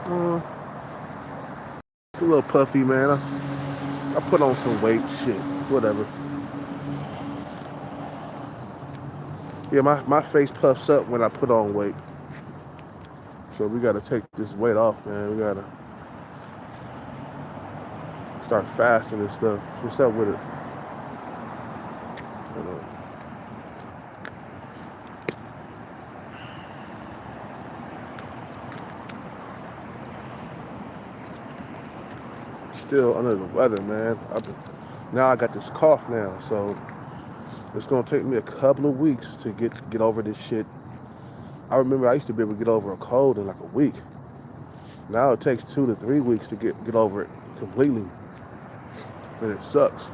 Uh, it's a little puffy, man. I put on some weight, shit, whatever. Yeah, my face puffs up when I put on weight. So we gotta take this weight off, man. We gotta start fasting and stuff. What's up with it? You know, still under the weather, man. Now I got this cough now, so it's gonna take me a couple of weeks to get over this shit. I remember I used to be able to get over a cold in like a week. Now it takes 2 to 3 weeks to get over it completely, and it sucks.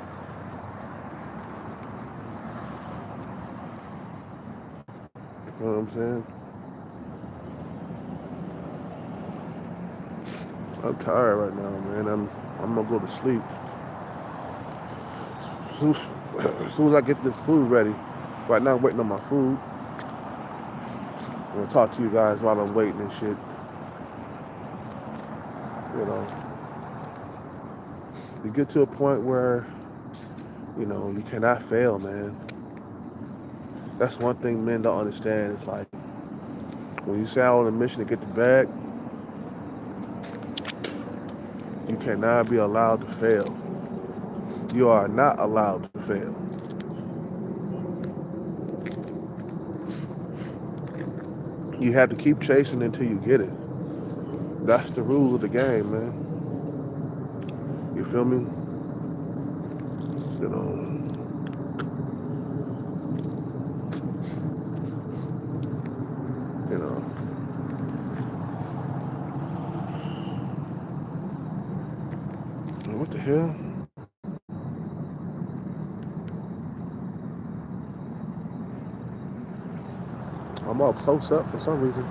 You know what I'm saying? I'm tired right now, man. I'm gonna go to sleep. As soon as I get this food ready. Right now I'm waiting on my food. I'm gonna talk to you guys while I'm waiting and shit. You know, you get to a point where, you cannot fail, man. That's one thing men don't understand. It's like when you say out on a mission to get the bag, you cannot be allowed to fail. You are not allowed to fail. You have to keep chasing until you get it. That's the rule of the game, man. You feel me? You know, you know. What the hell? I'm all close up for some reason.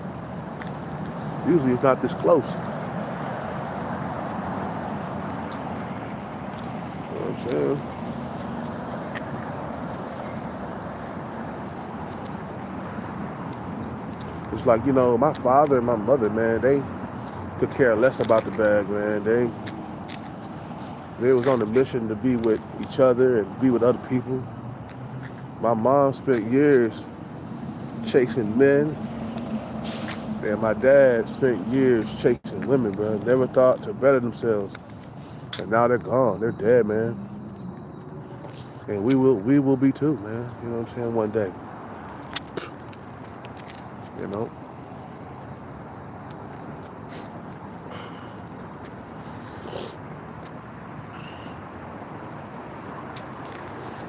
Usually it's not this close. You know what I'm saying? It's like, my father and my mother, man, they could care less about the bag, man. They was on a mission to be with each other and be with other people. My mom spent years chasing men, and my dad spent years chasing women, bro. Never thought to better themselves. And now they're gone. They're dead, man. And we will be too, man. You know what I'm saying? One day. You know?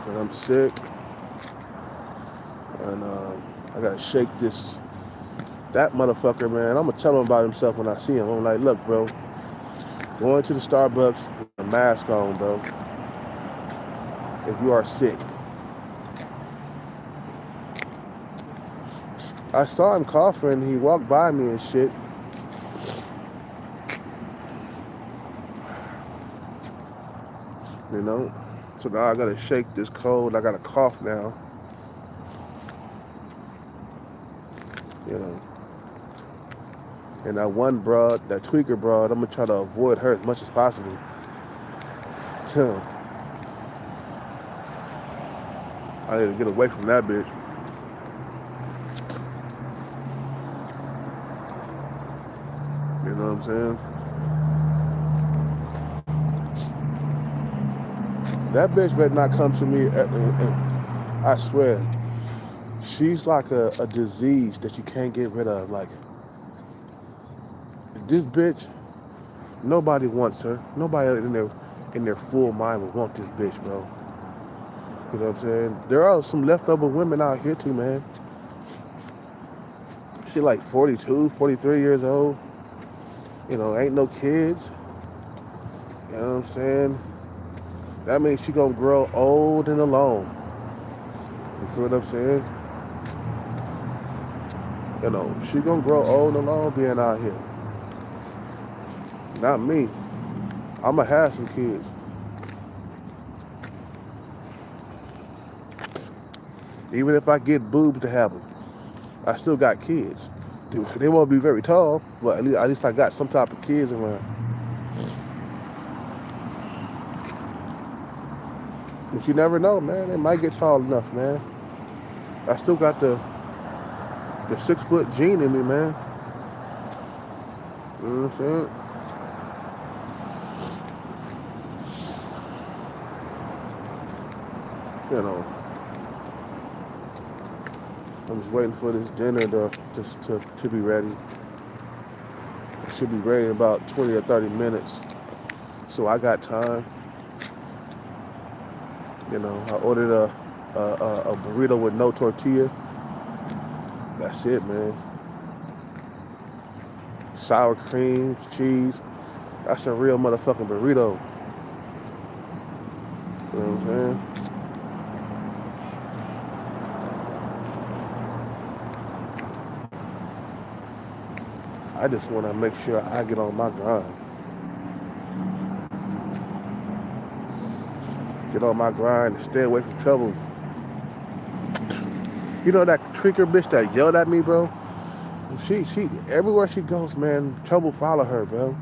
And I'm sick. And I gotta shake that motherfucker, man. I'm gonna tell him about himself when I see him. I'm like, look, bro, going to the Starbucks with a mask on, bro. If you are sick. I saw him coughing. He walked by me and shit. You know? So now I gotta shake this cold. I got a cough now. You know? And that one broad, that tweaker broad, I'm gonna try to avoid her as much as possible. I need to get away from that bitch. You know what I'm saying? That bitch better not come to me. I swear, she's like a disease that you can't get rid of. Like, this bitch, nobody wants her. Nobody in their full mind would want this bitch, bro. You know what I'm saying? There are some leftover women out here too, man. She like 42, 43 years old. Ain't no kids. You know what I'm saying? That means she gonna grow old and alone. You feel what I'm saying? She gonna grow old and alone being out here. Not me. I'ma have some kids. Even if I get boobs to have them, I still got kids. They won't be very tall, but at least I got some type of kids around. But you never know, man. They might get tall enough, man. I still got the 6-foot gene in me, man. You know what I'm saying? You know, I'm just waiting for this dinner to be ready. It should be ready in about 20 or 30 minutes. So I got time. You know, I ordered a burrito with no tortilla. That's it, man. Sour cream, cheese. That's a real motherfucking burrito. You know what I'm saying? I just want to make sure I get on my grind. Get on my grind and stay away from trouble. You know that tweaker bitch that yelled at me, bro? She everywhere she goes, man, trouble follow her, bro.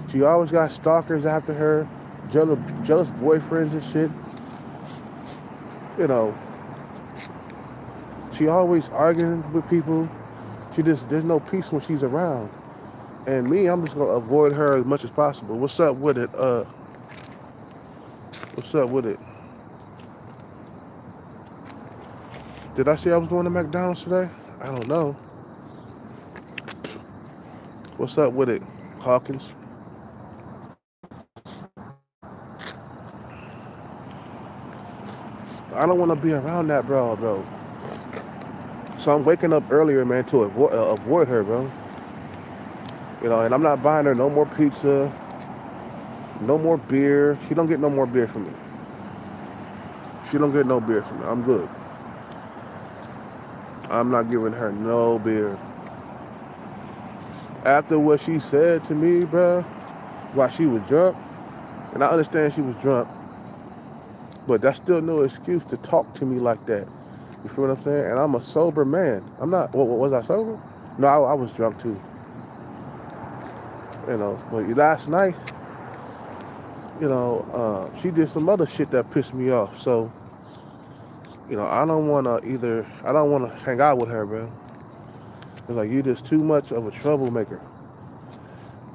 She always got stalkers after her, jealous boyfriends and shit. You know, she always arguing with people. There's no peace when she's around. And me, I'm just gonna avoid her as much as possible. What's up with it? What's up with it? Did I say I was going to McDonald's today? I don't know. What's up with it, Hawkins? I don't want to be around that bro. So I'm waking up earlier, man, to avoid her, bro. You know, and I'm not buying her no more pizza, no more beer. She don't get no more beer from me. She don't get no beer from me. I'm good. I'm not giving her no beer. After what she said to me, bro, while she was drunk, and I understand she was drunk, but that's still no excuse to talk to me like that. You feel what I'm saying? And I'm a sober man. I'm not, was I sober? No, I was drunk too. You know, but last night, you know, she did some other shit that pissed me off. So, you know, I don't want to hang out with her, bro. It's like, you're just too much of a troublemaker.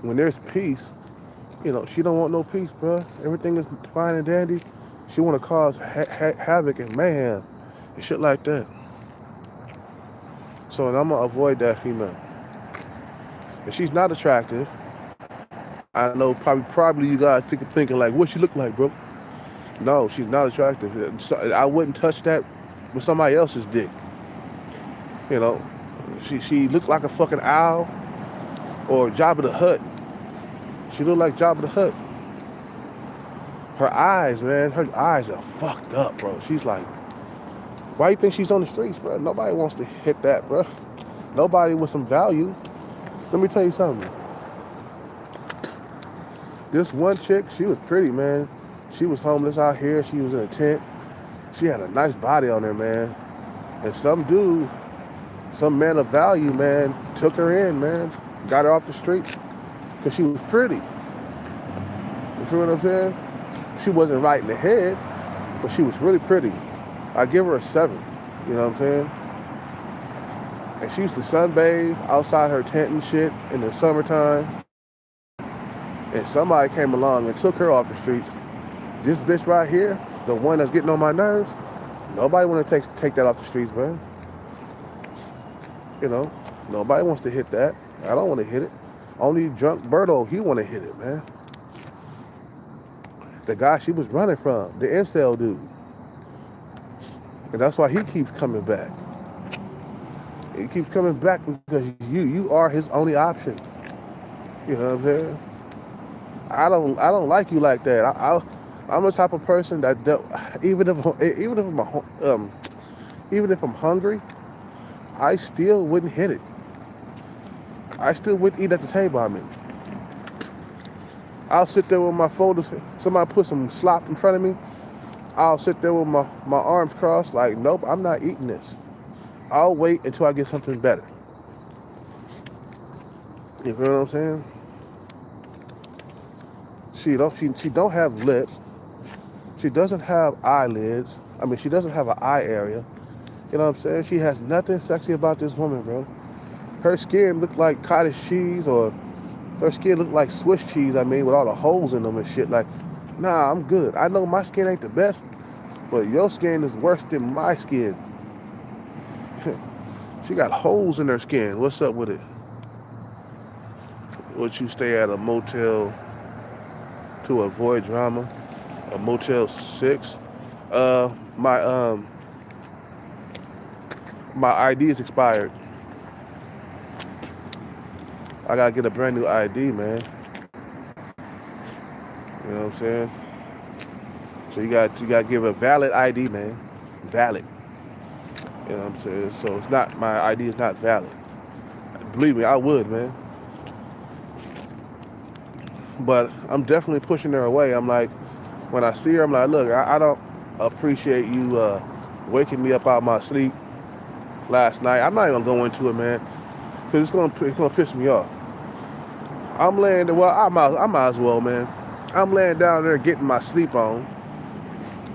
When there's peace, you know, she don't want no peace, bro. Everything is fine and dandy. She want to cause havoc and mayhem and shit like that. So I'm going to avoid that female. And she's not attractive. I know probably you guys thinking like, what she look like, bro? No, she's not attractive. I wouldn't touch that with somebody else's dick. You know, she looked like a fucking owl or Jabba the Hutt. She looked like Jabba the Hutt. Her eyes, man, her eyes are fucked up, bro. She's like, why you think she's on the streets, bro? Nobody wants to hit that, bro. Nobody with some value. Let me tell you something. This one chick, she was pretty, man. She was homeless out here. She was in a tent. She had a nice body on her, man. And some dude, some man of value, man, took her in, man. Got her off the streets because she was pretty. You feel what I'm saying? She wasn't right in the head, but she was really pretty. I give her a 7. You know what I'm saying? And she used to sunbathe outside her tent and shit in the summertime. And somebody came along and took her off the streets. This bitch right here, the one that's getting on my nerves, nobody want to take that off the streets, man. You know, nobody wants to hit that. I don't want to hit it. Only drunk Berto, he want to hit it, man. The guy she was running from, the incel dude. And that's why he keeps coming back. He keeps coming back because you are his only option. You know what I'm saying? I don't like you like that. I'm the type of person that even if I'm hungry, I still wouldn't hit it. I still wouldn't eat at the table. I mean, I'll sit there with my folders. Somebody put some slop in front of me. I'll sit there with my arms crossed, like, nope, I'm not eating this. I'll wait until I get something better. You feel what I'm saying? She don't have lips. She doesn't have eyelids. I mean, she doesn't have an eye area. You know what I'm saying? She has nothing sexy about this woman, bro. Her skin looked like cottage cheese, or her skin looked like Swiss cheese, I mean, with all the holes in them and shit. Like, nah, I'm good. I know my skin ain't the best, but your skin is worse than my skin. She got holes in her skin. What's up with it? Would you stay at a motel to avoid drama? A Motel 6? Uh, my my ID is expired. I gotta get a brand new ID, man. You know what I'm saying? So you gotta give a valid ID, man. Valid. You know what I'm saying? So it's not, my ID is not valid. Believe me, I would, man. But I'm definitely pushing her away. I'm like, when I see her, I'm like, look, I don't appreciate you waking me up out of my sleep last night. I'm not even gonna go into it, man, because it's gonna piss me off. I'm laying there. Well, I might as well, man. I'm laying down there getting my sleep on,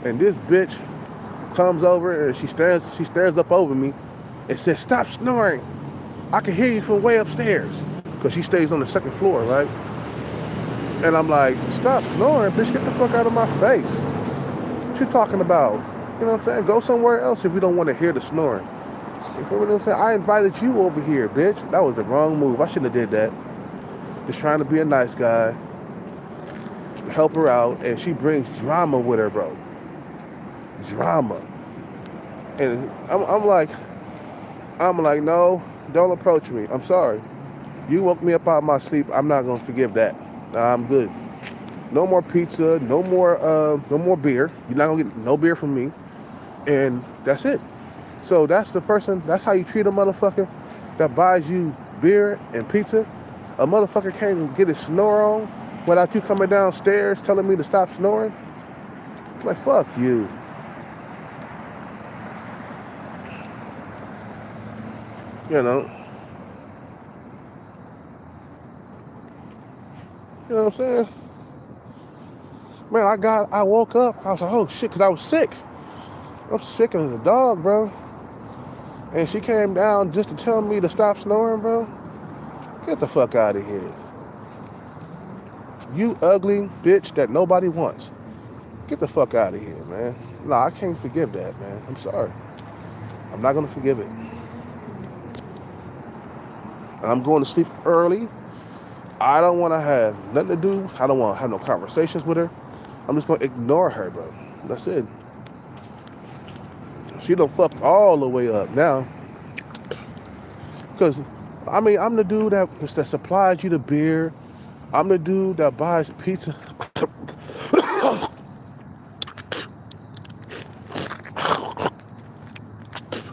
and this bitch comes over and she stares up over me and says, "Stop snoring. I can hear you from way upstairs," because she stays on the second floor, right? And I'm like, "Stop snoring, bitch. Get the fuck out of my face. What you talking about? You know what I'm saying? Go somewhere else if you don't want to hear the snoring." You feel what I'm saying? I invited you over here, bitch. That was the wrong move. I shouldn't have did that. Just trying to be a nice guy, help her out, and she brings drama with her, bro. Drama. And I'm like, no, don't approach me. I'm sorry. You woke me up out of my sleep. I'm not gonna forgive that. Nah, I'm good. No more pizza. No more beer. You're not gonna get no beer from me. And that's it. So that's the person. That's how you treat a motherfucker that buys you beer and pizza. A motherfucker can't get his snore on without you coming downstairs telling me to stop snoring. It's like, fuck you. You know. You know what I'm saying? Man, I woke up. I was like, oh shit, because I was sick. I'm sick as a dog, bro. And she came down just to tell me to stop snoring, bro. Get the fuck out of here. You ugly bitch that nobody wants. Get the fuck out of here, man. No, I can't forgive that, man. I'm sorry. I'm not gonna forgive it. And I'm going to sleep early. I don't want to have nothing to do. I don't want to have no conversations with her. I'm just going to ignore her, bro. That's it. She done fucked all the way up now. Because, I mean, I'm the dude that supplies you the beer. I'm the dude that buys pizza.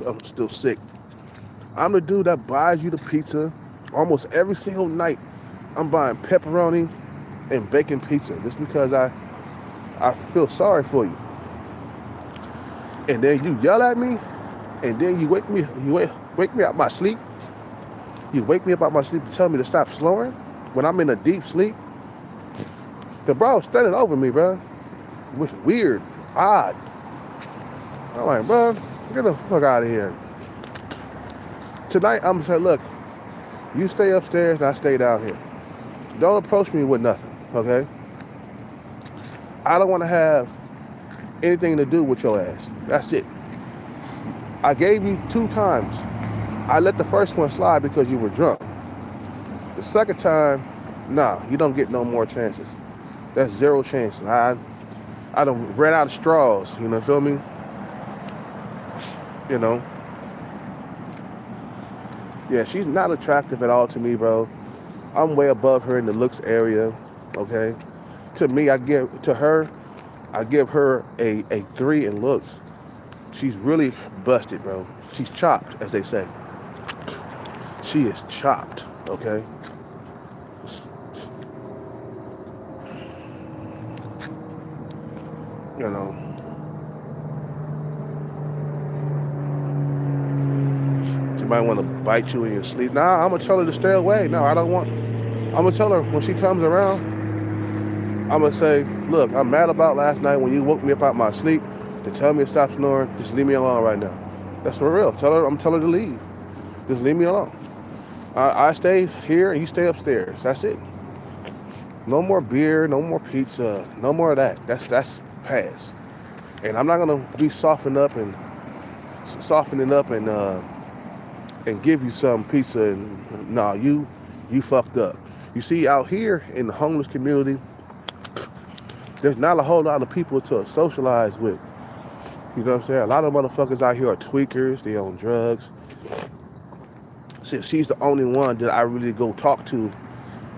I'm still sick. I'm the dude that buys you the pizza almost every single night. I'm buying pepperoni and bacon pizza just because I feel sorry for you. And then you yell at me, and then you wake me out my sleep. You wake me up out my sleep to tell me to stop snoring when I'm in a deep sleep. The bro was standing over me, bro. It was weird, odd. I'm like, bro, get the fuck out of here. Tonight, I'm gonna say, look, you stay upstairs and I stay down here. Don't approach me with nothing, okay? I don't want to have anything to do with your ass. That's it. I gave you 2 times. I let the first one slide because you were drunk. The second time, nah, you don't get no more chances. That's 0 chances. I done ran out of straws, you know, feel me? You know? Yeah, she's not attractive at all to me, bro. I'm way above her in the looks area, okay? To me, I give her a 3 in looks. She's really busted, bro. She's chopped, as they say. She is chopped, okay? You know. To might want to bite you in your sleep. Nah, I'm gonna tell her to stay away. No, I don't want. I'm gonna tell her when she comes around. I'm gonna say, look, I'm mad about last night when you woke me up out my sleep to tell me to stop snoring. Just leave me alone right now. That's for real. I'm telling her to leave. Just leave me alone. I stay here and you stay upstairs. That's it. No more beer, no more pizza, no more of that. That's past. And I'm not gonna be softening up and give you some pizza and nah, you fucked up. You see, out here in the homeless community, there's not a whole lot of people to socialize with. You know what I'm saying? A lot of motherfuckers out here are tweakers, they own drugs. She's the only one that I really go talk to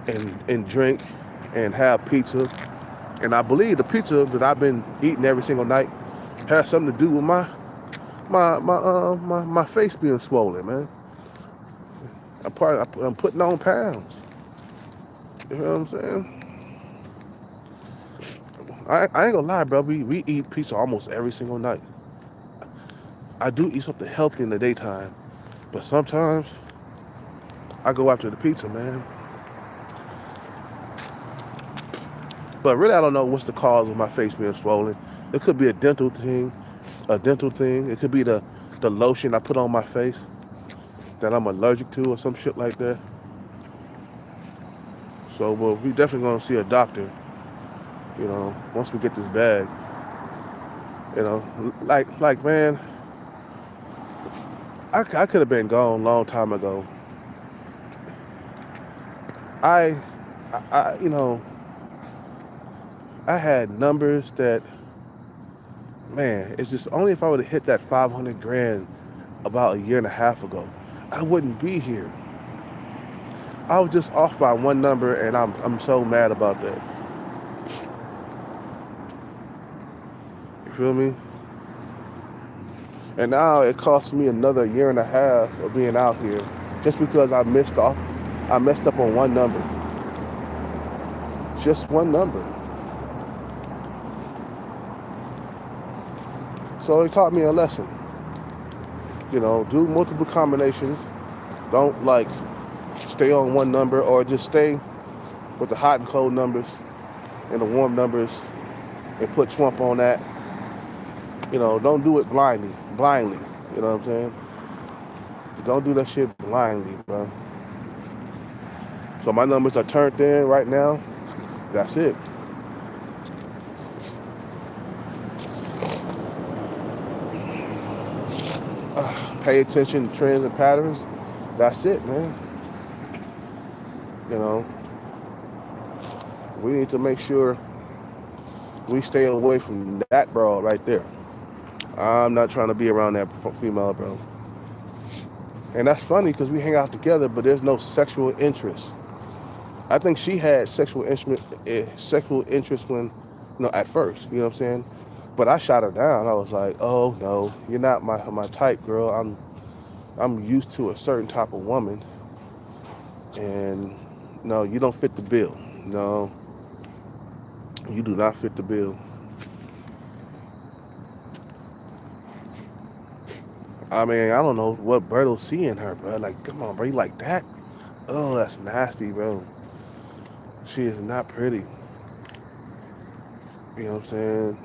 and drink and have pizza. And I believe the pizza that I've been eating every single night has something to do with my face being swollen, man. I'm putting on pounds. You know what I'm saying? I ain't gonna lie, bro. We eat pizza almost every single night. I do eat something healthy in the daytime, but sometimes I go after the pizza, man. But really, I don't know what's the cause of my face being swollen. It could be a dental thing. It could be the lotion I put on my face that I'm allergic to or some shit like that. So, well, we definitely gonna see a doctor, you know, once we get this bag. You know, like man, I could have been gone a long time ago. You know, I had numbers that, man, it's just only if I would have hit that 500 grand about a year and a half ago, I wouldn't be here. I was just off by one number, and I'm so mad about that. You feel me? And now it cost me another year and a half of being out here just because I messed up on one number. Just one number. So it taught me a lesson. You know, do multiple combinations. Don't like stay on one number, or just stay with the hot and cold numbers and the warm numbers and put Trump on that. You know, don't do it blindly. You know what I'm saying? Don't do that shit blindly, bro. So my numbers are turned in right now. That's it. Pay attention to trends and patterns. That's it, man. You know, we need to make sure we stay away from that broad right there. I'm not trying to be around that female, bro. And that's funny because we hang out together, but there's no sexual interest. I think she had sexual interest when, you know, at first. You know what I'm saying? But I shot her down. I was like, oh no, you're not my type, girl. I'm used to a certain type of woman, and no, you don't fit the bill. No, you do not fit the bill. I mean, I don't know what Berto see in her, bro. Like, come on, bro, you like that? Oh, that's nasty, bro. She is not pretty. You know what I'm saying?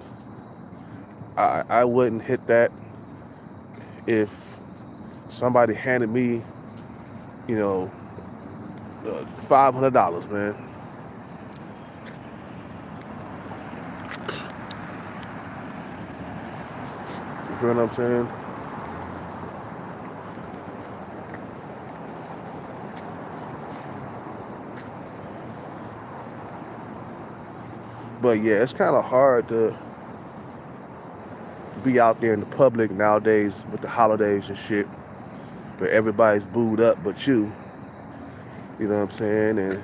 I wouldn't hit that if somebody handed me, you know, $500, man. You feel what I'm saying? But yeah, it's kind of hard to be out there in the public nowadays with the holidays and shit, but everybody's booed up but you. You know what I'm saying? And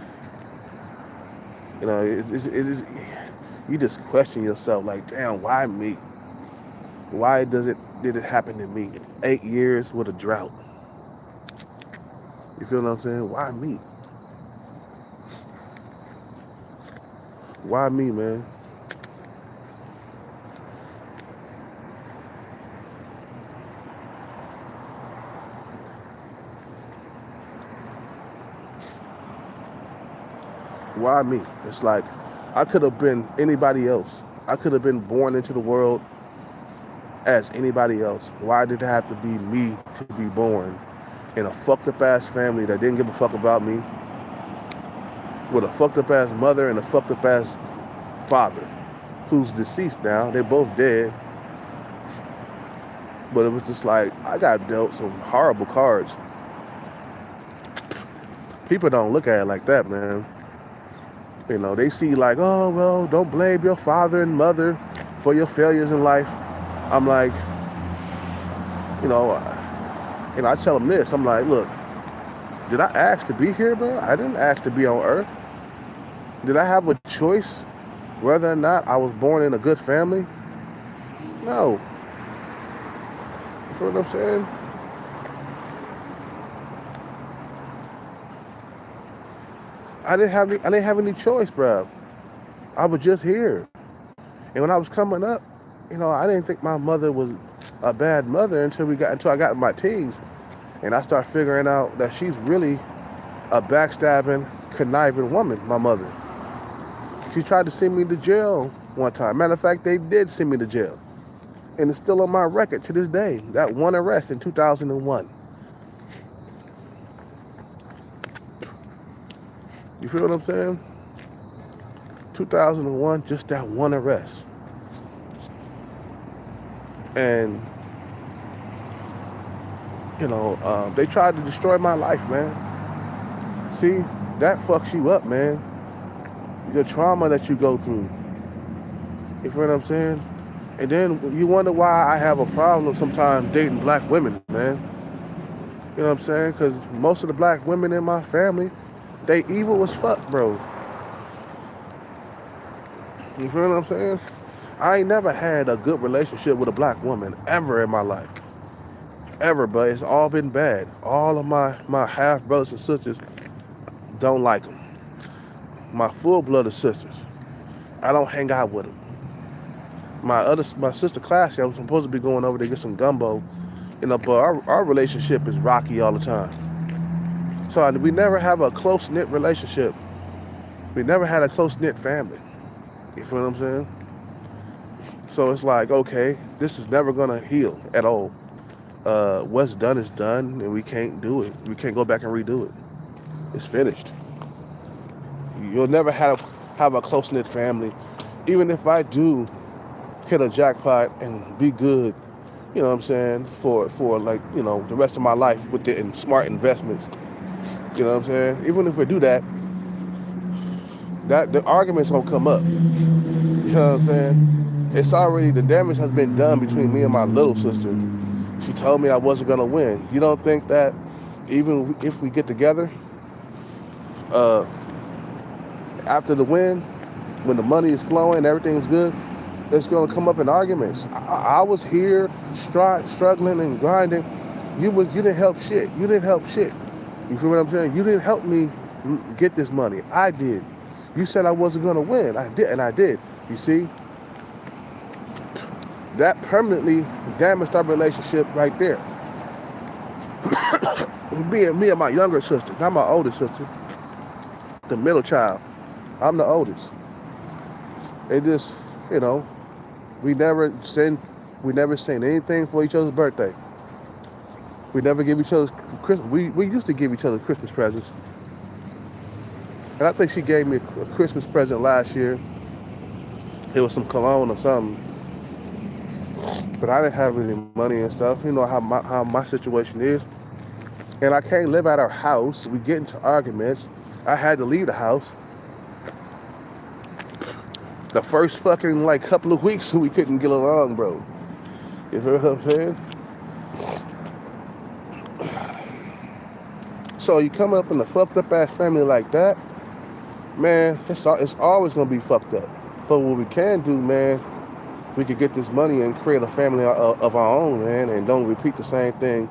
you know, you just question yourself like, damn, why me? Why did it happen to me? 8 years with a drought. You feel what I'm saying? Why me? Why me, man? Why me? It's like I could have been anybody else. I could have been born into the world as anybody else. Why did it have to be me to be born in a fucked up ass family that didn't give a fuck about me, with a fucked up ass mother and a fucked up ass father who's deceased now? They're both dead. But it was just like, I got dealt some horrible cards. People don't look at it like that, man. You know, they see like, oh, well, don't blame your father and mother for your failures in life. I'm like, you know, I tell them this. I'm like, look, did I ask to be here, bro? I didn't ask to be on earth. Did I have a choice whether or not I was born in a good family? No. You feel what I'm saying? I didn't have any choice, bro. I was just here. And when I was coming up, you know, I didn't think my mother was a bad mother until I got in my teens. And I started figuring out that she's really a backstabbing, conniving woman, my mother. She tried to send me to jail one time. Matter of fact, they did send me to jail. And it's still on my record to this day. That one arrest in 2001. You feel what I'm saying? 2001, just that one arrest. And, you know, they tried to destroy my life, man. See, that fucks you up, man. The trauma that you go through. You feel what I'm saying? And then you wonder why I have a problem sometimes dating black women, man. You know what I'm saying? Because most of the black women in my family, they evil as fuck, bro. You feel what I'm saying? I ain't never had a good relationship with a black woman ever in my life. Ever, but it's all been bad. All of my half brothers and sisters don't like them. My full-blooded sisters, I don't hang out with them. My sister Classy, I'm supposed to be going over to get some gumbo, you know, but our relationship is rocky all the time. So we never have a close-knit relationship. We never had a close-knit family. You feel what I'm saying? So it's like, okay, this is never gonna heal at all. What's done is done, and we can't do it. We can't go back and redo it. It's finished. You'll never have a close-knit family. Even if I do hit a jackpot and be good, you know what I'm saying, for like, you know, the rest of my life with the smart investments. You know what I'm saying? Even if we do that the argument's gonna come up. You know what I'm saying? It's already, the damage has been done between me and my little sister. She told me I wasn't gonna win. You don't think that even if we get together, after the win, when the money is flowing, everything's good, it's gonna come up in arguments. I was here struggling and grinding. You didn't help shit. You didn't help shit. You feel what I'm saying? You didn't help me get this money. I did. You said I wasn't gonna win. I did, and I did. You see? That permanently damaged our relationship right there. Me and my younger sister, not my older sister, the middle child. I'm the oldest. It just, you know, we never send anything for each other's birthday. We never give each other's Christmas. We used to give each other Christmas presents. And I think she gave me a Christmas present last year. It was some cologne or something. But I didn't have any money and stuff. You know how my situation is. And I can't live at our house. We get into arguments. I had to leave the house. The first fucking like couple of weeks we couldn't get along, bro. You feel what I'm saying? So you come up in a fucked up ass family like that, man, it's always gonna be fucked up. But what we can do, man, we could get this money and create a family of our own, man, and don't repeat the same thing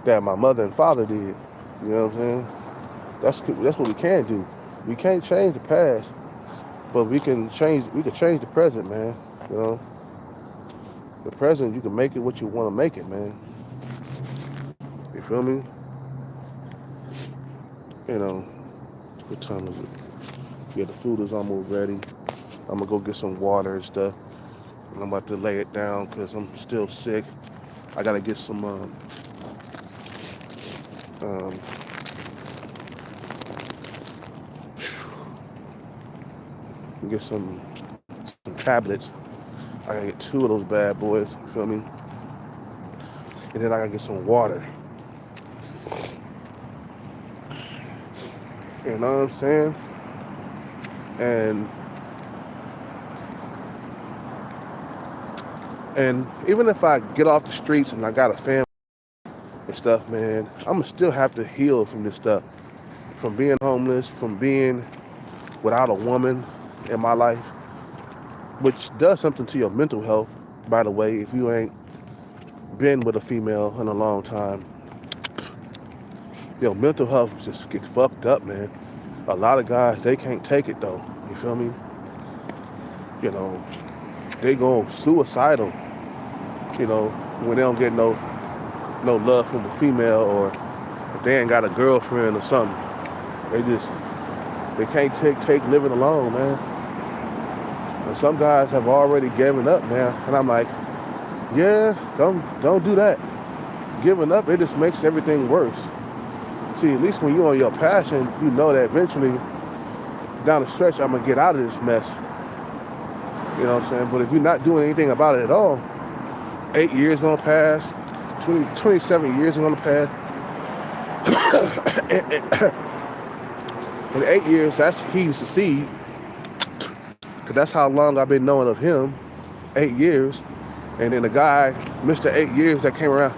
that my mother and father did. You know what I'm saying? That's what we can do. We can't change the past, but we can change the present, man. You know, the present, you can make it what you want to make it, man. You feel me? You know, what time is it? Yeah, the food is almost ready. I'm gonna go get some water and stuff. And I'm about to lay it down because I'm still sick. I gotta get some um, get some tablets. I gotta get 2 of those bad boys. You feel me? And then I gotta get some water. You know what I'm saying? And even if I get off the streets and I got a family and stuff, man, I'm gonna still have to heal from this stuff. From being homeless, from being without a woman in my life, which does something to your mental health, by the way. If you ain't been with a female in a long time, your mental health just gets fucked up, man. A lot of guys, they can't take it though. You feel me? You know, they go suicidal, you know, when they don't get no love from a female, or if they ain't got a girlfriend or something. They can't take living alone, man. And some guys have already given up, man. And I'm like, yeah, don't do that. Giving up, it just makes everything worse. See, at least when you're on your passion, you know that eventually, down the stretch, I'm gonna get out of this mess. You know what I'm saying? But if you're not doing anything about it at all, 8 years gonna pass, 27 years are gonna pass. In 8 years, he's the seed. Cause that's how long I've been knowing of him, 8 years. And then the guy, Mr. 8 years that came around,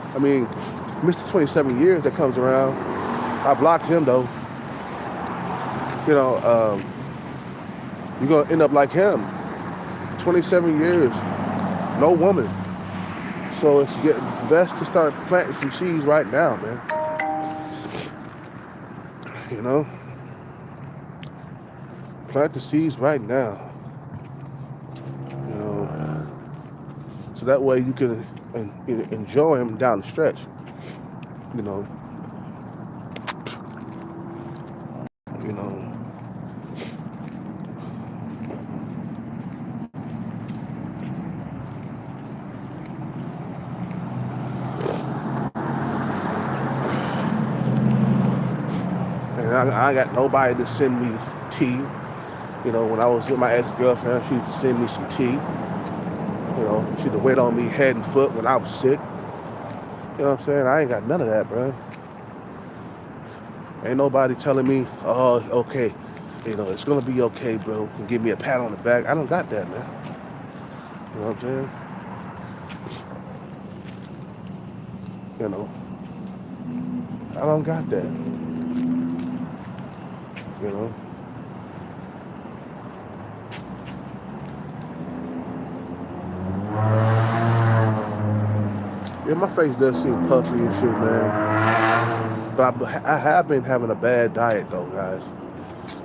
Mr. 27 years that comes around, I blocked him though. You know, you're gonna end up like him. 27 years, no woman. So it's getting best to start planting some seeds right now, man. You know? Plant the seeds right now. You know? So that way you can enjoy them down the stretch. You know? You know? And I got nobody to send me tea. You know, when I was with my ex-girlfriend, she used to send me some tea. You know, she used to wait on me head and foot when I was sick. You know what I'm saying? I ain't got none of that, bro. Ain't nobody telling me, oh, okay, you know, it's gonna be okay, bro, and give me a pat on the back. I don't got that, man. You know what I'm saying? You know, I don't got that. You know? Yeah, my face does seem puffy and shit, man. But I have been having a bad diet, though, guys.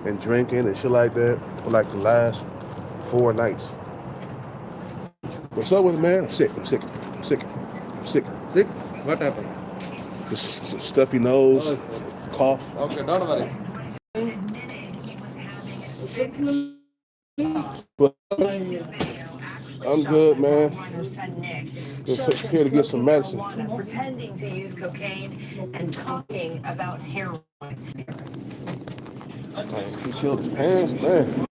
And drinking and shit like that for like the last 4 nights. What's up with it, man? I'm sick. Sick. What happened? Just stuffy nose, cough. Okay, don't worry. But I'm good, man. Just here to get some medicine. Pretending to use cocaine and talking about heroin. He killed his parents, man.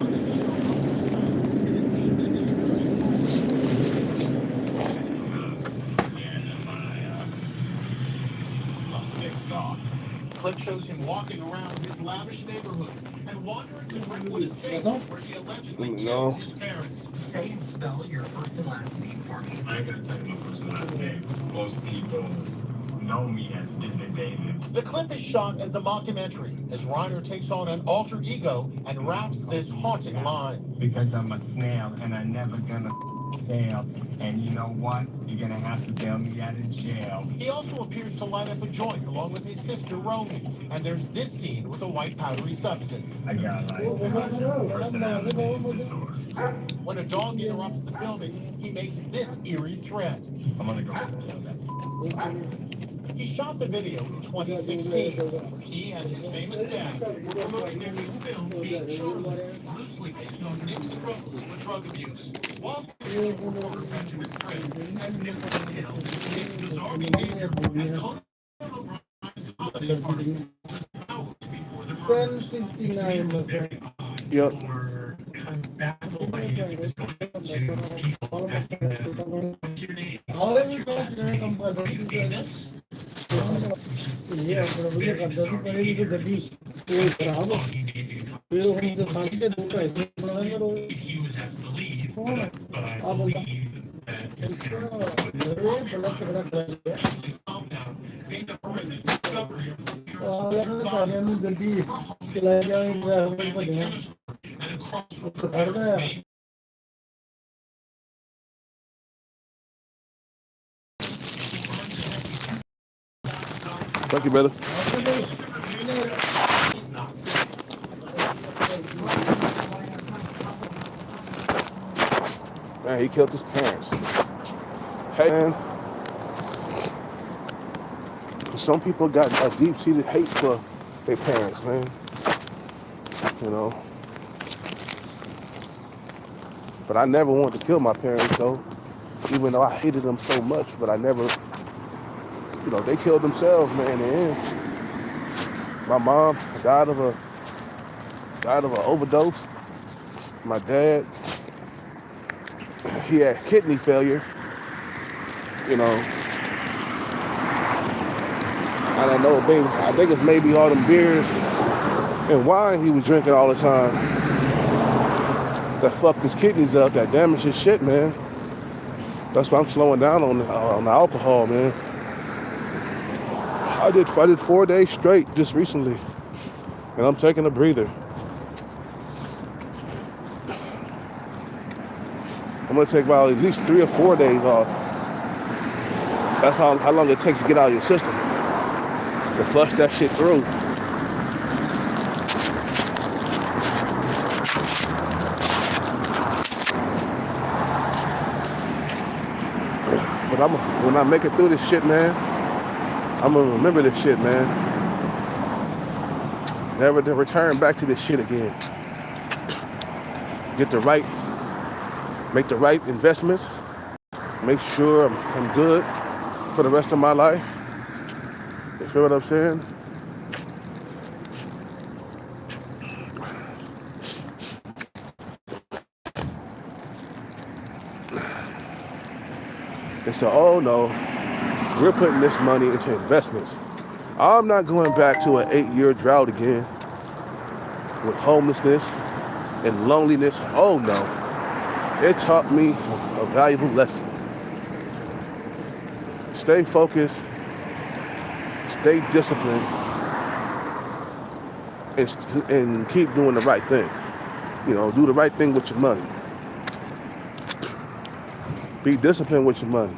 Clip shows him walking around his lavish neighborhood and wandering to Brentwood Estate, where he allegedly killed his parents. Say and spell your first and last name for me. I ain't gonna tell you my first and last name. Most people know me as David David. The clip is shot as a mockumentary, as Reiner takes on an alter ego and raps this haunting line. Because I'm a snail and I'm never gonna fail. And you know what? You're gonna have to bail me out of jail. He also appears to light up a joint along with his sister Romy, and there's this scene with a white powdery substance. I got like personality disorder. When a dog interrupts the filming, he makes this eerie threat. I'm gonna go kill that. He He shot the video in 2016, where he and his famous dad were promoting their new film, Being Charlie, loosely based on Nick's struggles with drug abuse. Wall Street reporter Benjamin Frisk has new details of Nick's bizarre behavior and Conan O'Brien's holiday party hours before the murder. Yep. Were kind of baffled by him. He was going to people asking them, what's your name? What's your last name? Are you famous? He was asked to leave, but I believe that his parents being the horrific discovery of and across the Thank you, brother. Man, he killed his parents. Hey, man. Some people got a deep-seated hate for their parents, man. You know. But I never wanted to kill my parents, though. Even though I hated them so much, but I never, you know, they killed themselves, man, in the end. My mom died of an overdose. My dad, he had kidney failure, you know. I don't know, baby. I think it's maybe all them beers and wine he was drinking all the time that fucked his kidneys up, that damaged his shit, man. That's why I'm slowing down on the alcohol, man. I did 4 days straight just recently, and I'm taking a breather. I'm gonna take about at least 3 or 4 days off. That's how long it takes to get out of your system, to flush that shit through. But when I make it through this shit, man, I'm gonna remember this shit, man. Never to return back to this shit again. Make the right investments. Make sure I'm good for the rest of my life. You feel what I'm saying? They said, oh no, we're putting this money into investments. I'm not going back to an 8-year drought again with homelessness and loneliness. Oh no. It taught me a valuable lesson. Stay focused, stay disciplined, and keep doing the right thing. You know, do the right thing with your money. Be disciplined with your money.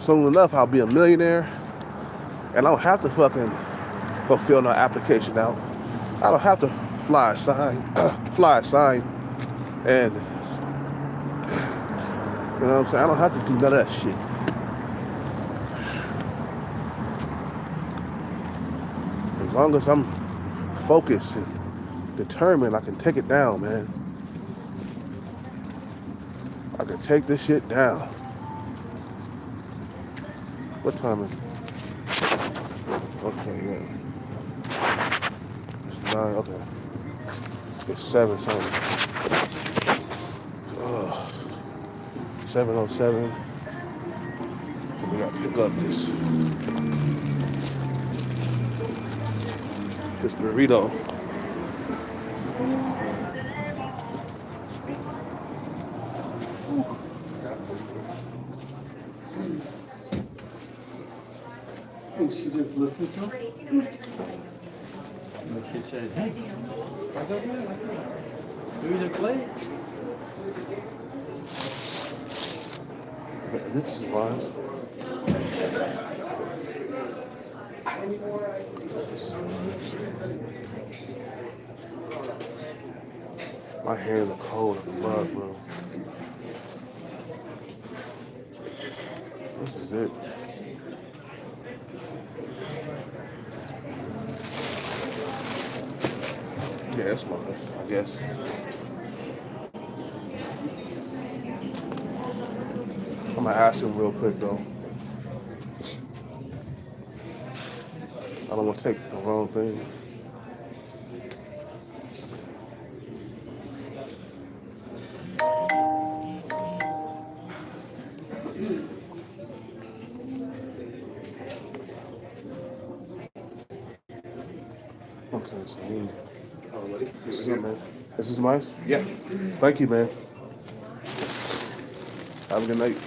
Soon enough, I'll be a millionaire, and I don't have to fucking go fill no application out. I don't have to fly a sign, and you know what I'm saying? I don't have to do none of that shit. As long as I'm focused and determined, I can take it down, man. I can take this shit down. What time is it? Okay, yeah. It's 9, okay. It's 7 something. 7:07. So we gotta pick up this burrito. She just listened to him. And she said, hey, what's up, man? Do you play? This is wise. My hands are cold as a mug, bro. This is it. that's mine, I guess. I'm gonna ask him real quick though. I don't want to take the wrong thing. Okay, so here, man. This is mine? Yeah. Thank you, man. Have a good night.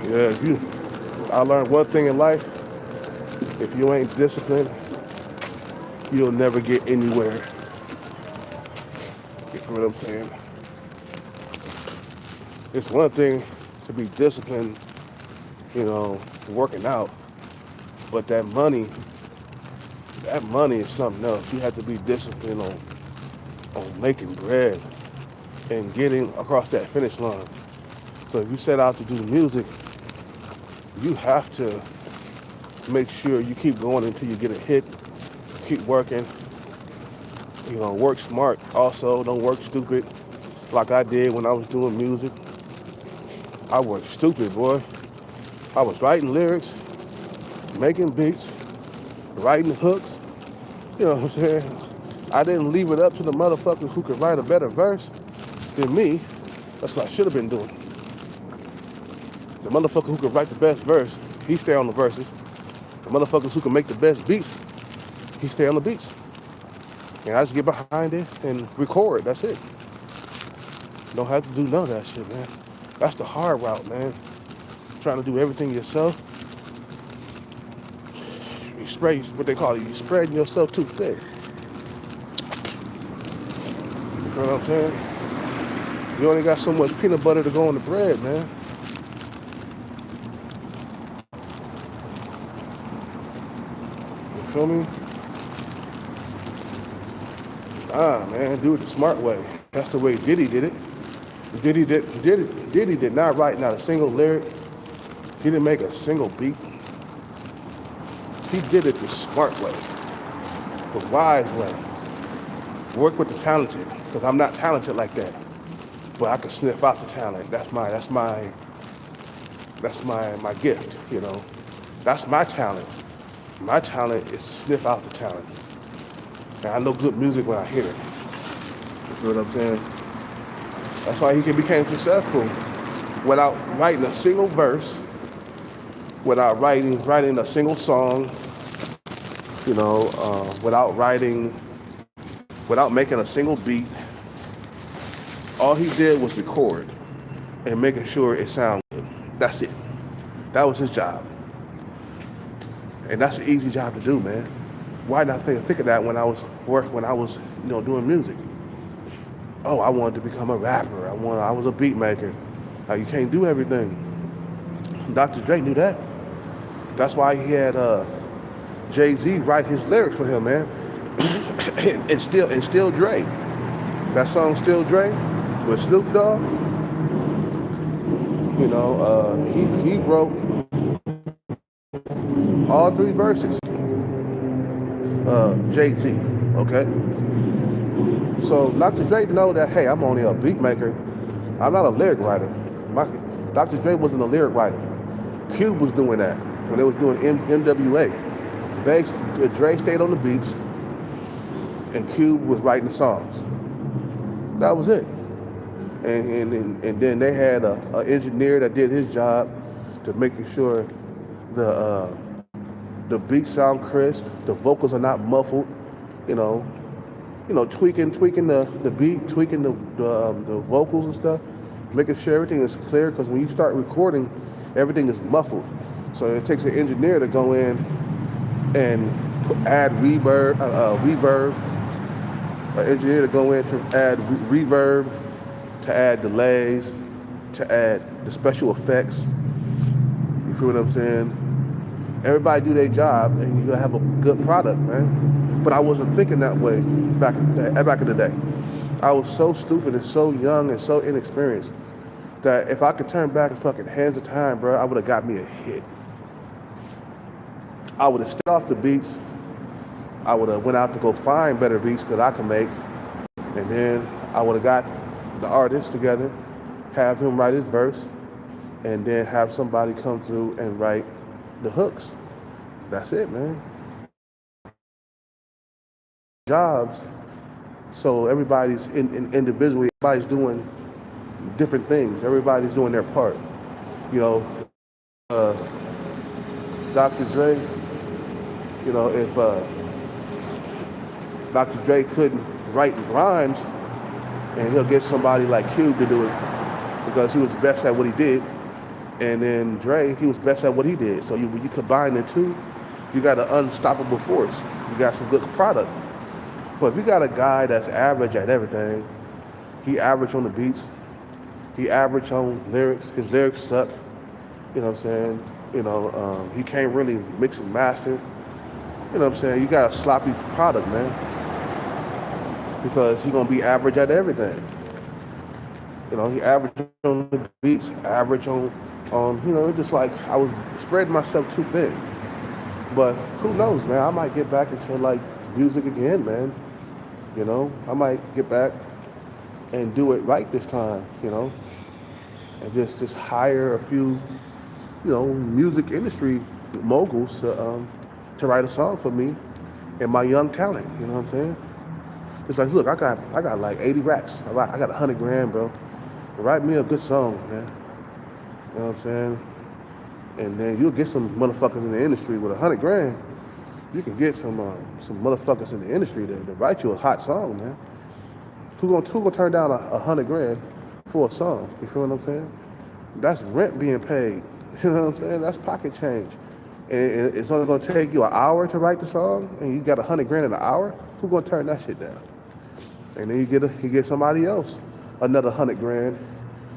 Yeah, I learned one thing in life. If you ain't disciplined, you'll never get anywhere. You feel what I'm saying? It's one thing to be disciplined, working out, but that money is something else. You have to be disciplined on making bread and getting across that finish line. So if you set out to do music, you have to make sure you keep going until you get a hit. Keep working. Work smart. Also, don't work stupid like I did when I was doing music. I worked stupid, boy. I was writing lyrics, making beats, writing hooks. You know what I'm saying? I didn't leave it up to the motherfuckers who could write a better verse than me. That's what I should have been doing. The motherfucker who could write the best verse, he stay on the verses. The motherfuckers who can make the best beats, he stay on the beats. And I just get behind it and record. That's it. Don't have to do none of that shit, man. That's the hard route, man. Trying to do everything yourself. You spray, what they call it, you spreading yourself too thick. You know what I'm saying? You only got so much peanut butter to go on the bread, man. Feel me? Man, do it the smart way. That's the way Diddy did it. Diddy did not write not a single lyric. He didn't make a single beat. He did it the smart way, the wise way. Work with the talented, because I'm not talented like that. But I can sniff out the talent. That's my gift, That's my talent. My talent is to sniff out the talent. And I know good music when I hear it. You feel what I'm saying? That's why he became successful without writing a single verse, without writing a single song, without making a single beat. All he did was record and making sure it sounded good. That's it. That was his job. And that's an easy job to do, man. Why not think of that when I was doing music? Oh, I wanted to become a rapper. I was a beat maker. You can't do everything. Dr. Dre knew that. That's why he had Jay-Z write his lyrics for him, man. and still Dre. That song Still Dre with Snoop Dogg. He wrote all three verses. Jay-Z, okay? So Dr. Dre know that, hey, I'm only a beat maker. I'm not a lyric writer. Dr. Dre wasn't a lyric writer. Cube was doing that when they was doing NWA. Dre stayed on the beats, and Cube was writing the songs. That was it. And then they had an engineer that did his job to making sure the beats sound crisp, the vocals are not muffled, tweaking the beat, tweaking the vocals and stuff, making sure everything is clear, because when you start recording, everything is muffled. So it takes an engineer to go in and add reverb, an engineer to go in to add reverb, to add delays, to add the special effects. You feel what I'm saying? Everybody do their job, and you have a good product, man. But I wasn't thinking that way back in the day. Back in the day, I was so stupid and so young and so inexperienced that if I could turn back the fucking hands of time, bro, I would have got me a hit. I would have started off the beats. I would have went out to go find better beats that I could make, and then I would have got the artist together, have him write his verse, and then have somebody come through and write the hooks. That's it, man. Jobs. So everybody's individually, everybody's doing different things. Everybody's doing their part. You know, Dr. Dre, you know, if Dr. Dre couldn't write rhymes, and he'll get somebody like Cube to do it because he was best at what he did. And then Dre, he was best at what he did. So you combine the two, you got an unstoppable force. You got some good product. But if you got a guy that's average at everything, he average on the beats, he average on lyrics, his lyrics suck, you know what I'm saying? You know, he can't really mix and master. You know what I'm saying? You got a sloppy product, man. Because he's gonna be average at everything. You know, he average on the beats, average on you know, just like I was spreading myself too thin. But who knows, man? I might get back into like music again, man. You know, I might get back and do it right this time, you know, and just hire a few, you know, music industry moguls to write a song for me and my young talent. You know what I'm saying? It's like, look, I got like 80 racks. I got 100 grand, bro. Write me a good song, man. You know what I'm saying? And then you'll get some motherfuckers in the industry with 100 grand. You can get some motherfuckers in the industry to write you a hot song, man. Who gonna turn down 100 grand for a song? You feel what I'm saying? That's rent being paid. You know what I'm saying? That's pocket change. And it's only gonna take you an hour to write the song, and you got 100 grand in an hour. Who gonna turn that shit down? And then you get somebody else another 100 grand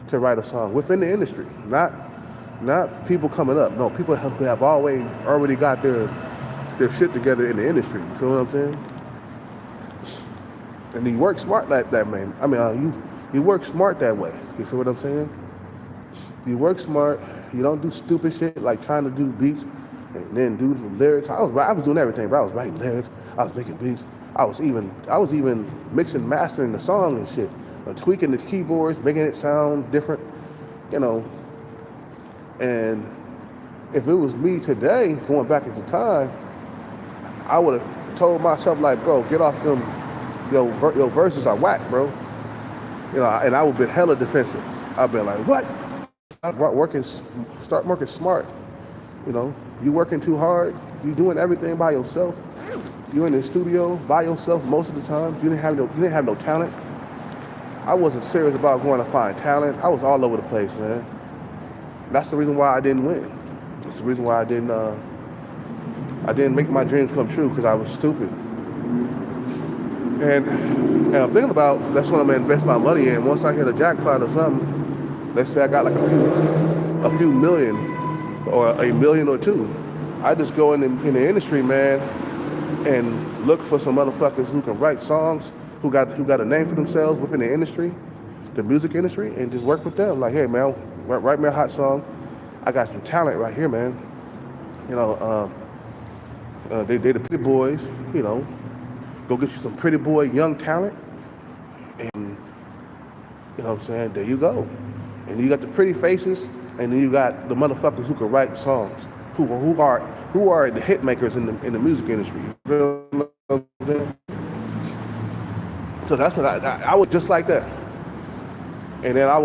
to write a song within the industry, not people coming up. No, people who have already got their shit together in the industry. You feel what I'm saying? And you work smart like that, man. I mean, you work smart that way. You feel what I'm saying? You work smart. You don't do stupid shit like trying to do beats and then do the lyrics. I was doing everything, bro. I was writing lyrics. I was making beats. I was even mixing, mastering the song and shit, tweaking the keyboards, making it sound different, you know. And if it was me today, going back into time, I would have told myself like, bro, get off them, your verses are whack, bro. You know, and I would have been hella defensive. I'd be like, what? Start working smart. You know, you working too hard. You doing everything by yourself. You in the studio by yourself most of the time. You didn't have no talent. I wasn't serious about going to find talent. I was all over the place, man. That's the reason why I didn't win. That's the reason why I didn't make my dreams come true, because I was stupid. And I'm thinking about, that's what I'm gonna invest my money in. Once I hit a jackpot or something, let's say I got like a few million or a million or two, I just go in the industry, man, and look for some motherfuckers who can write songs, who got a name for themselves within the industry, the music industry, and just work with them. Like, hey, man, write me a hot song. I got some talent right here, man. You know, they the pretty boys, you know. Go get you some pretty boy young talent, and you know what I'm saying? There you go. And you got the pretty faces, and then you got the motherfuckers who can write songs, who are the hit makers in the music industry. You feel what I'm saying? So that's what I would just like that. And then I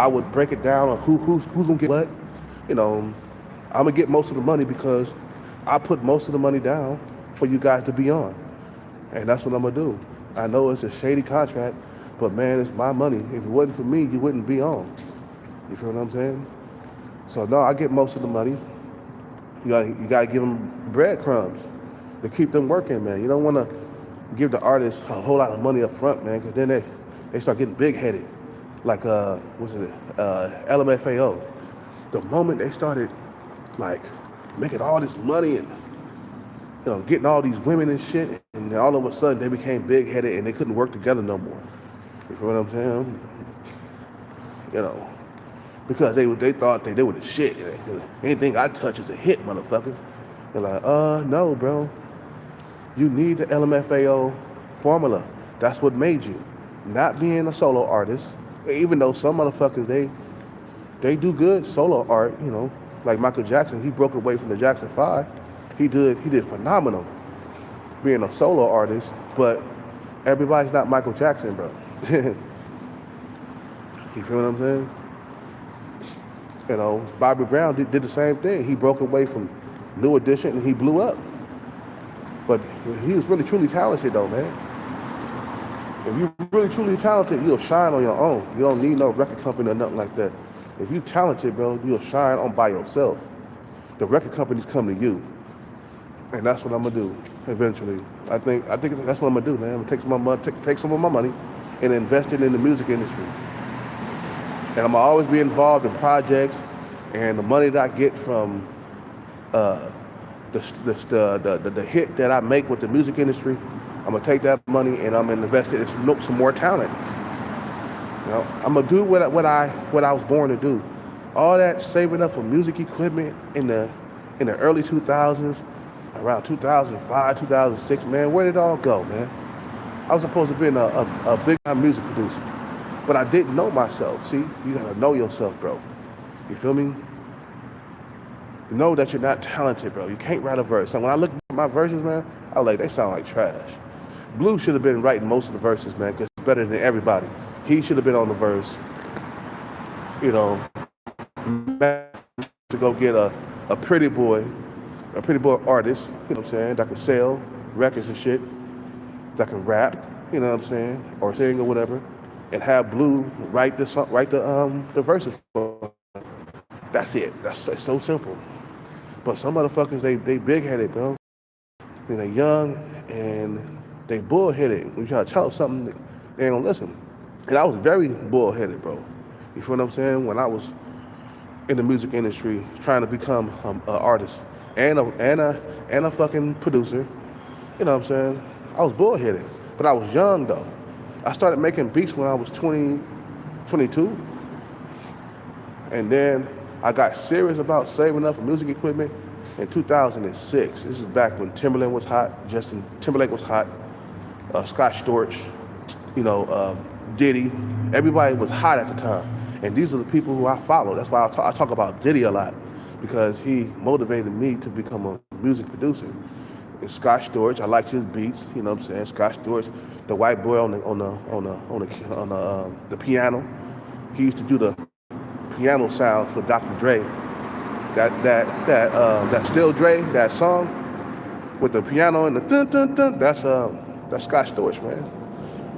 would break it down on who's gonna get what. You know, I'm gonna get most of the money because I put most of the money down for you guys to be on. And that's what I'm gonna do. I know it's a shady contract, but man, it's my money. If it wasn't for me, you wouldn't be on. You feel what I'm saying? So no, I get most of the money. You gotta give them breadcrumbs to keep them working, man. You don't wanna give the artists a whole lot of money up front, man, because then they start getting big-headed. Like, LMFAO. The moment they started, like, making all this money and getting all these women and shit, and then all of a sudden they became big-headed and they couldn't work together no more. You feel what I'm saying? Because they thought they were the shit. Anything I touch is a hit, motherfucker. They're like, no, bro. You need the LMFAO formula. That's what made you. Not being a solo artist, even though some motherfuckers, they do good solo art, like Michael Jackson. He broke away from the Jackson 5. He did phenomenal being a solo artist, but everybody's not Michael Jackson, bro. You feel what I'm saying? Bobby Brown did the same thing. He broke away from New Edition and he blew up. But he was really truly talented though, man. If you're really truly talented, you'll shine on your own. You don't need no record company or nothing like that. If you're talented, bro, you'll shine on by yourself. The record companies come to you. And that's what I'm gonna do eventually. I think that's what I'm gonna do, man. I'm gonna take some of my money and invest it in the music industry. And I'm gonna always be involved in projects, and the money that I get from the hit that I make with the music industry, I'm gonna take that money and I'm gonna invest it in some more talent. I'm gonna do what I was born to do. All that saving up for music equipment in the early 2000s, around 2005, 2006, man, where did it all go, man? I was supposed to be a big time music producer, but I didn't know myself. See, you gotta know yourself, bro. You feel me? You know that you're not talented, bro. You can't write a verse. So when I look at my verses, man, I was like, they sound like trash. Blue should have been writing most of the verses, man, because he's better than everybody. He should have been on the verse, to go get a pretty boy artist, you know what I'm saying, that can sell records and shit, that can rap, you know what I'm saying, or sing or whatever, and have Blue write the verses for him. That's it. It's so simple. But some motherfuckers, they big-headed, bro. And they're young and they bullheaded. When you try to tell them something, they ain't gonna listen. And I was very bullheaded, bro. You feel what I'm saying? When I was in the music industry, trying to become an artist and a fucking producer, you know what I'm saying? I was bullheaded, but I was young though. I started making beats when I was 22, and then I got serious about saving up for music equipment in 2006. This is back when Timberland was hot, Justin Timberlake was hot, Scott Storch, Diddy. Everybody was hot at the time. And these are the people who I follow. That's why I talk about Diddy a lot, because he motivated me to become a music producer. And Scott Storch, I liked his beats, you know what I'm saying? Scott Storch, the white boy on the piano. He used to do the piano sounds for Dr. Dre. That Still Dre, that song with the piano and the dun dun dun, that's Scott Storch, man.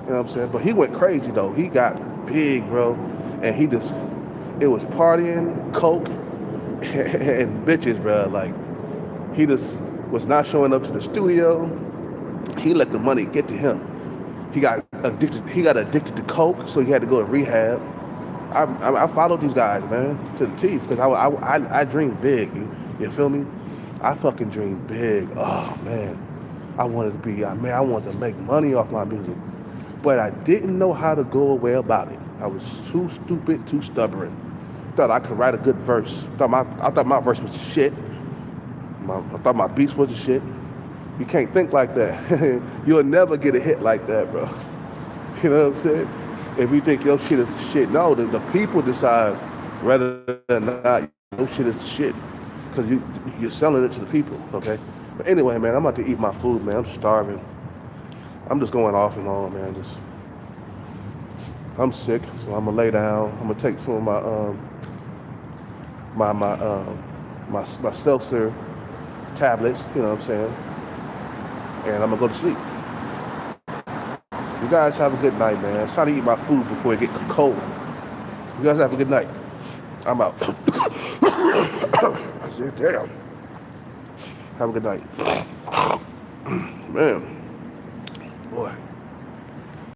You know what I'm saying? But he went crazy though. He got big, bro. And it was partying, coke, and bitches, bro. Like, he just was not showing up to the studio. He let the money get to him. He got addicted to coke, so he had to go to rehab. I followed these guys, man, to the teeth, because I dream big. You feel me? I fucking dream big. Oh man, I wanted to make money off my music, but I didn't know how to go away about it. I was too stupid, too stubborn. Thought I could write a good verse. I thought my verse was the shit. I thought my beats was the shit. You can't think like that. You'll never get a hit like that, bro. You know what I'm saying? If you think your shit is the shit, no, the people decide whether or not your shit is the shit, because you're selling it to the people, okay? But anyway, man, I'm about to eat my food, man. I'm starving. I'm just going off and on, man. I'm sick, so I'm gonna lay down. I'm gonna take some of my seltzer tablets, you know what I'm saying? And I'm gonna go to sleep. You guys have a good night, man. I'm trying to eat my food before it gets cold. You guys have a good night. I'm out. I said, damn. Have a good night. Man, boy.